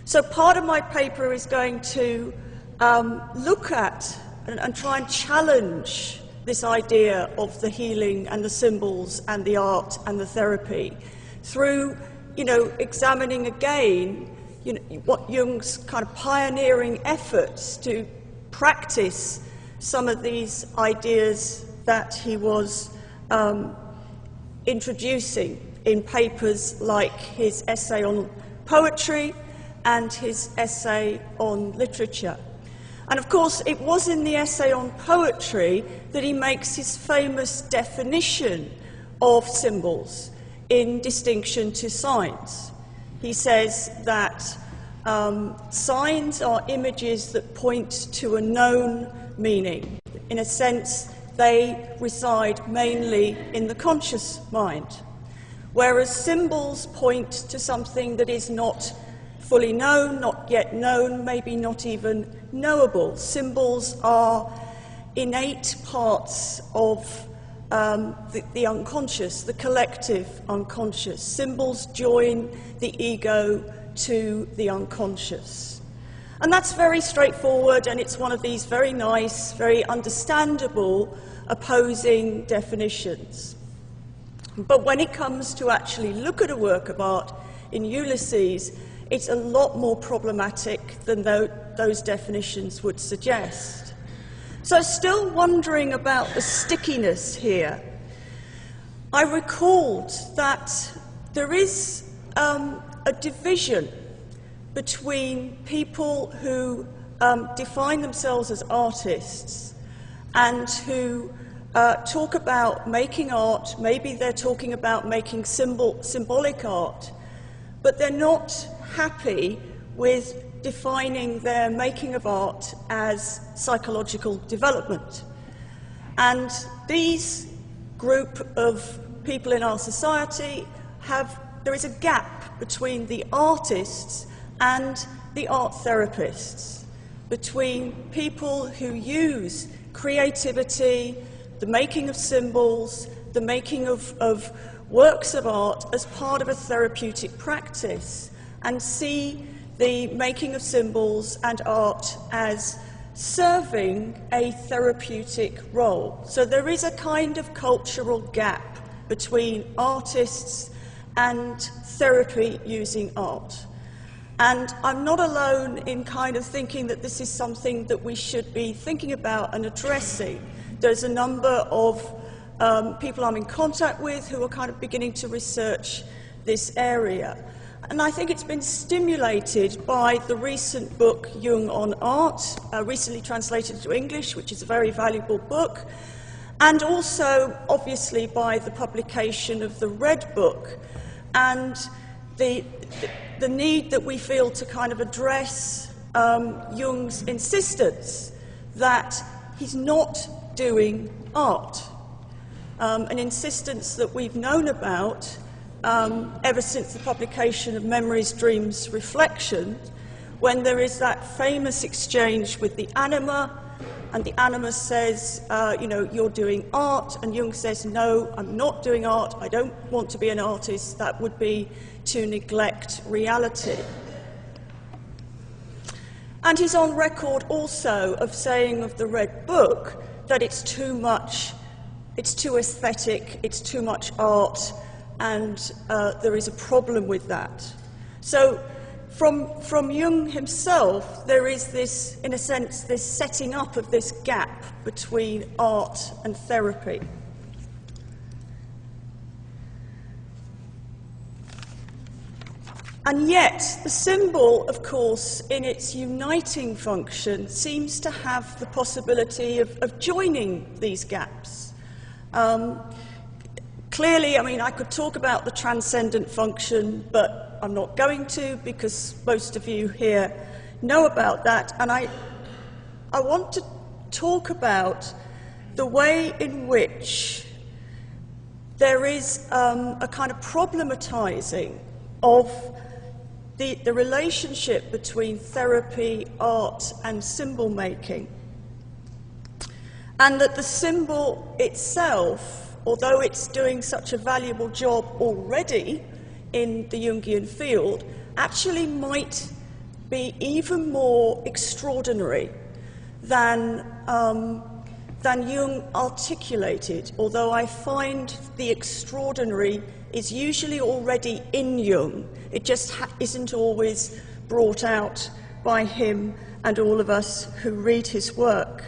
So part of my paper is going to look at and try and challenge this idea of the healing and the symbols and the art and the therapy through, examining again, what Jung's kind of pioneering efforts to practice some of these ideas that he was introducing in papers like his essay on poetry and his essay on literature. And of course, it was in the essay on poetry that he makes his famous definition of symbols in distinction to signs. He says that signs are images that point to a known meaning. In a sense, they reside mainly in the conscious mind, whereas symbols point to something that is not fully known, not yet known, maybe not even knowable. Symbols are innate parts of the unconscious, the collective unconscious. Symbols join the ego to the unconscious. And that's very straightforward, and it's one of these very nice, very understandable opposing definitions. But when it comes to actually look at a work of art in Ulysses, it's a lot more problematic than those definitions would suggest. So still wondering about the stickiness here, I recalled that there is a division between people who define themselves as artists and who talk about making art. Maybe they're talking about making symbolic art, but they're not happy with defining their making of art as psychological development. And these group of people in our society there is a gap between the artists and the art therapists, between people who use creativity, the making of symbols, the making of works of art as part of a therapeutic practice, and see the making of symbols and art as serving a therapeutic role. So there is a kind of cultural gap between artists and therapy using art. And I'm not alone in kind of thinking that this is something that we should be thinking about and addressing. There's a number of people I'm in contact with who are kind of beginning to research this area. And I think it's been stimulated by the recent book, Jung on Art, recently translated into English, which is a very valuable book, and also, obviously, by the publication of the Red Book, and the need that we feel to kind of address Jung's insistence that he's not doing art, an insistence that we've known about ever since the publication of Memories, Dreams, Reflection, when there is that famous exchange with the anima, and the anima says, you're doing art, and Jung says, no, I'm not doing art, I don't want to be an artist, that would be to neglect reality. And he's on record also of saying of the Red Book that it's too much, it's too aesthetic, it's too much art, and there is a problem with that. So from Jung himself, there is this, in a sense, this setting up of this gap between art and therapy. And yet, the symbol, of course, in its uniting function, seems to have the possibility of joining these gaps. Clearly, I mean, I could talk about the transcendent function, but I'm not going to, because most of you here know about that. And I want to talk about the way in which there is a kind of problematizing of the relationship between therapy, art, and symbol making. And that the symbol itself, although it's doing such a valuable job already in the Jungian field, actually might be even more extraordinary than Jung articulated, although I find the extraordinary is usually already in Jung. It just isn't always brought out by him and all of us who read his work.